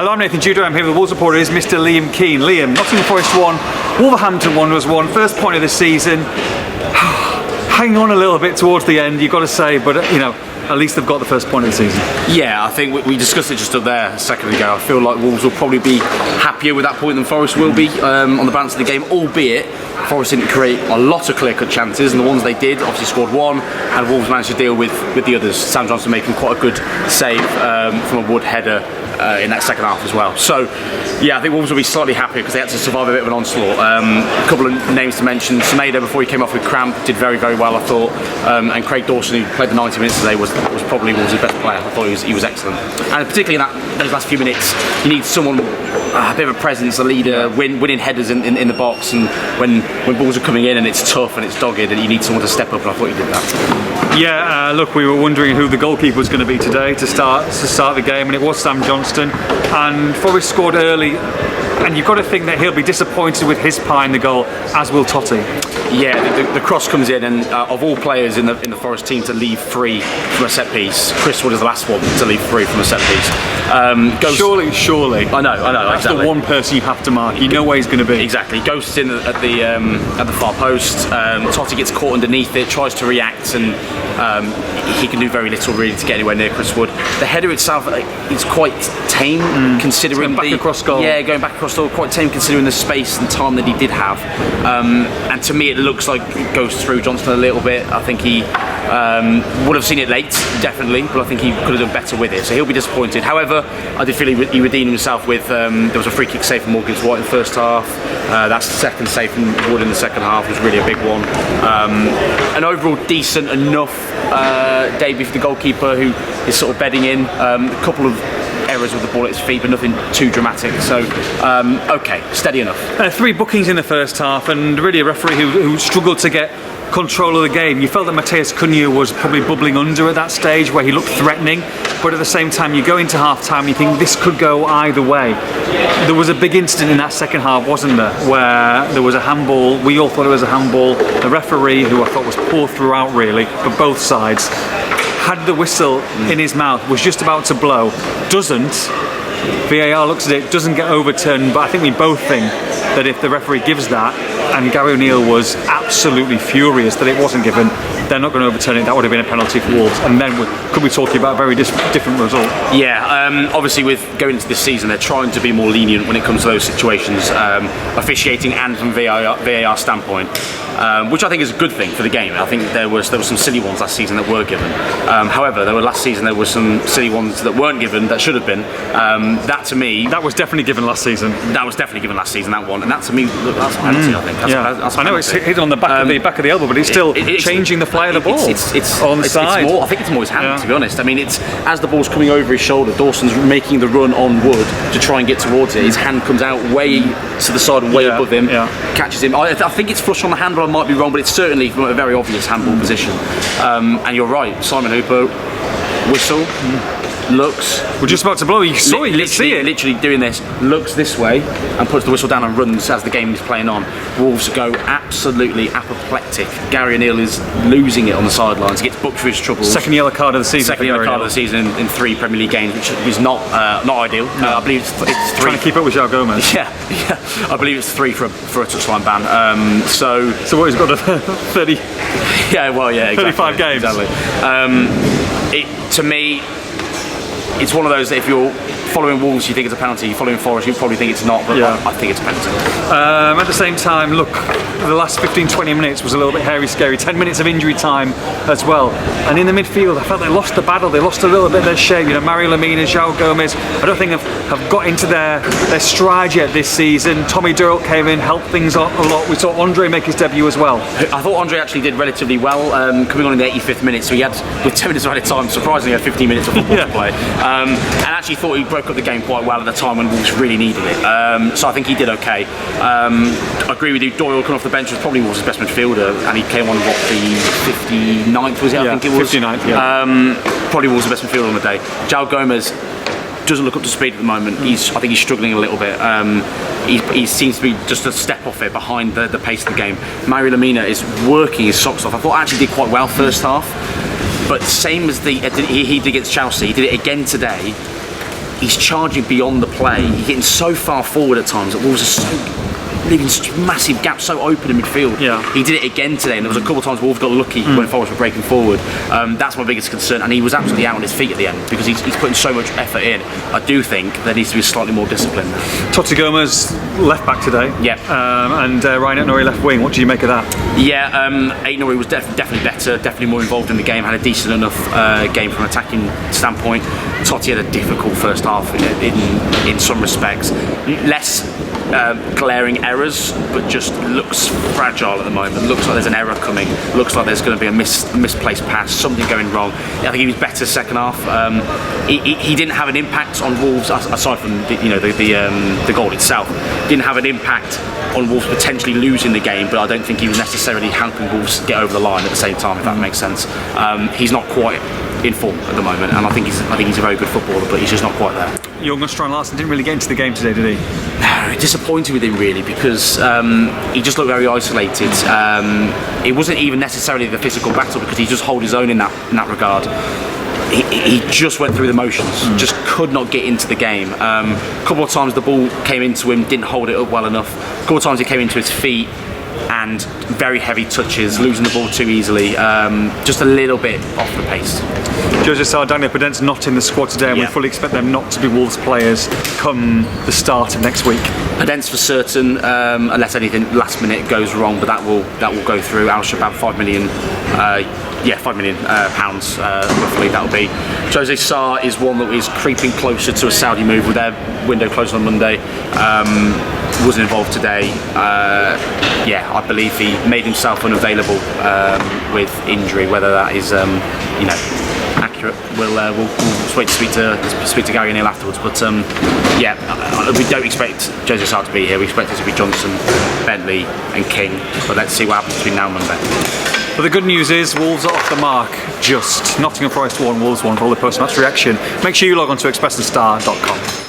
Well, I'm Nathan Judo. I'm here with the Wolves reporter. Is Mr. Liam Keane. Liam, Nottingham Forest 1, Wolverhampton Wanderers 1. First point of the season. Hanging on a little bit towards the end, you've got to say, but at least they've got the first point of the season. Yeah, I think we discussed it just up there a second ago. I feel like Wolves will probably be happier with that point than Forest will be on the balance of the game, albeit Forest didn't create a lot of clear-cut chances, and the ones they did obviously scored one, and Wolves managed to deal with the others. Sam Johnson making quite a good save from a Wood header in that second half as well. So, yeah, I think Wolves will be slightly happier because they had to survive a bit of an onslaught. A couple of names to mention. Semedo, before he came off with cramp, did very, very well, I thought. And Craig Dawson, who played the 90 minutes today, was probably Wolves' best player. I thought he was excellent. And particularly in those last few minutes, you need someone, a bit of a presence, a leader, winning headers in the box. And when balls are coming in and it's tough and it's dogged, and you need someone to step up, and I thought he did that. Yeah, look, we were wondering who the goalkeeper was going to be today to start the game, and it was Sam Johnston. And Forest scored early, and you've got to think that he'll be disappointed with his pie in the goal, as will Totti. Yeah, the cross comes in, and of all players in the Forest team to leave free from a set piece, Chris Wood is the last one to leave free from a set piece. Surely. I know. That's exactly. The one person you have to mark. You know where he's going to be. Exactly. Ghosts in at the far post. Totti gets caught underneath it, tries to react, and he can do very little really to get anywhere near Chris Wood. The header itself is quite tame, considering going back across goal. Yeah, going back across goal, quite tame considering the space and time that he did have. And to me, it looks like it goes through Johnston a little bit. I think he would have seen it late, definitely, but I think he could have done better with it. So he'll be disappointed. However, I did feel he redeemed himself with there was a free kick save from Morgan White in the first half. That second save from Wood in the second half was really a big one. An overall decent enough debut for the goalkeeper, who is sort of bedding in. A couple of errors with the ball at his feet, but nothing too dramatic. So, okay, steady enough. 3 bookings in the first half, and really a referee who struggled to get control of the game. You felt that Mateus Cunha was probably bubbling under at that stage, where he looked threatening, but at the same time you go into half time and you think this could go either way. There was a big incident in that second half, wasn't there, where there was a handball. We all thought it was a handball. The referee, who I thought was poor throughout really, but both sides, had the whistle in his mouth, was just about to blow, doesn't. VAR looks at it, doesn't get overturned, but I think we both think that if the referee gives that, and Gary O'Neill was absolutely furious that it wasn't given, they're not going to overturn it. That would have been a penalty for Wolves, and then could we talk about a very different result? Yeah, obviously with going into this season, they're trying to be more lenient when it comes to those situations, officiating and from VAR standpoint, which I think is a good thing for the game. I think there was some silly ones last season that were given. However, last season there were some silly ones that weren't given that should have been. That to me, that was definitely given last season. That was definitely given last season. That one, and that to me, look, that's a penalty. I think. I know it's hit on the back of the elbow, but it's still changing the fly of the ball. It's on the side. I think it's more his hand, to be honest. I mean, it's as the ball's coming over his shoulder, Dawson's making the run on Wood to try and get towards it. His hand comes out way to the side and way above him, catches him. I think it's flush on the handball. I might be wrong, but it's certainly from a very obvious handball position. And you're right, Simon Hooper, whistle. Looks. We're just about to blow. You saw it. You see it. Literally doing this. Looks this way and puts the whistle down and runs as the game is playing on. Wolves go absolutely apoplectic. Gary O'Neill is losing it on the sidelines. He gets booked for his troubles. Second yellow card of the season. Second yellow card of the season in 3 Premier League games, which is not ideal. No. I believe it's 3. Trying to keep up with João Gomes. Yeah. I believe it's 3 for a touchline ban. So what, he's got a 30. Yeah. Well, yeah. Exactly, 35 games. Exactly. To me, it's one of those that if you're following Wolves, you think it's a penalty. Following Forest, you probably think it's not, but I think it's a penalty. At the same time, look, the last 15-20 minutes was a little bit hairy, scary. 10 minutes of injury time as well. And in the midfield, I felt they lost the battle. They lost a little bit of their shape. Mario Lemina, João Gomes, I don't think have got into their stride yet this season. Tommy Durrell came in, helped things a lot. We saw Andre make his debut as well. I thought Andre actually did relatively well, coming on in the 85th minute. So he had, with 10 minutes of added time, surprisingly had 15 minutes of football to play. And actually thought he broke up the game quite well at the time when Wolves really needed it. So I think he did okay. I agree with you, Doyle coming off the bench was probably Wolves' best midfielder, and he came on, the 59th was it? I think it was. 59th, yeah. Probably Wolves' best midfielder on the day. João Gomes doesn't look up to speed at the moment. I think he's struggling a little bit. He seems to be just a step off it behind the pace of the game. Mario Lemina is working his socks off. I thought actually did quite well first half, but same as he did against Chelsea, he did it again today. he's charging beyond the play. He's getting so far forward at times that Wolves are so leaving such massive gaps, so open in midfield. Yeah. He did it again today, and there was a couple of times Wolves got lucky when Forest were breaking forward. That's my biggest concern, and he was absolutely out on his feet at the end because he's putting so much effort in. I do think there needs to be slightly more discipline. Totti Gomez left back today. Yeah. And Ryan Aït-Nouri left wing. What do you make of that? Yeah, Aït-Nouri was definitely better, definitely more involved in the game, had a decent enough game from an attacking standpoint. Totti had a difficult first half in some respects. Less glaring errors, but just looks fragile at the moment. Looks like there's an error coming. Looks like there's going to be a misplaced pass, something going wrong. I think he was better second half. He didn't have an impact on Wolves aside from the goal itself. Didn't have an impact on Wolves potentially losing the game, but I don't think he was necessarily helping Wolves get over the line at the same time, if that makes sense. He's not quite in form at the moment, and I think he's a very good footballer, but he's just not quite there. Young Strand Larsen didn't really get into the game today, did he? No, disappointed with him really because he just looked very isolated. It wasn't even necessarily the physical battle because he just held his own in that regard. He just went through the motions, just could not get into the game. A couple of times the ball came into him, didn't hold it up well enough. A couple of times it came into his feet, and very heavy touches, losing the ball too easily, just a little bit off the pace. Jose Sarr, Daniel Podence not in the squad today, and we fully expect them not to be Wolves players come the start of next week. Podence for certain, unless anything last minute goes wrong, but that will go through. Al Shabab, £5 million. £5 million pounds roughly that'll be. Jose Sarr is one that is creeping closer to a Saudi move with their window closed on Monday. Wasn't involved today. I believe he made himself unavailable with injury. Whether that is accurate, we'll wait to speak to Gary O'Neill afterwards. But we don't expect Jose Sarr to be here. We expect it to be Johnson, Bentley, and King. But let's see what happens between now and Monday. But the good news is Wolves are off the mark. Just Nottingham Forest 1, Wolves 1 for all the post-match reaction. Make sure you log on to expressthestar.com.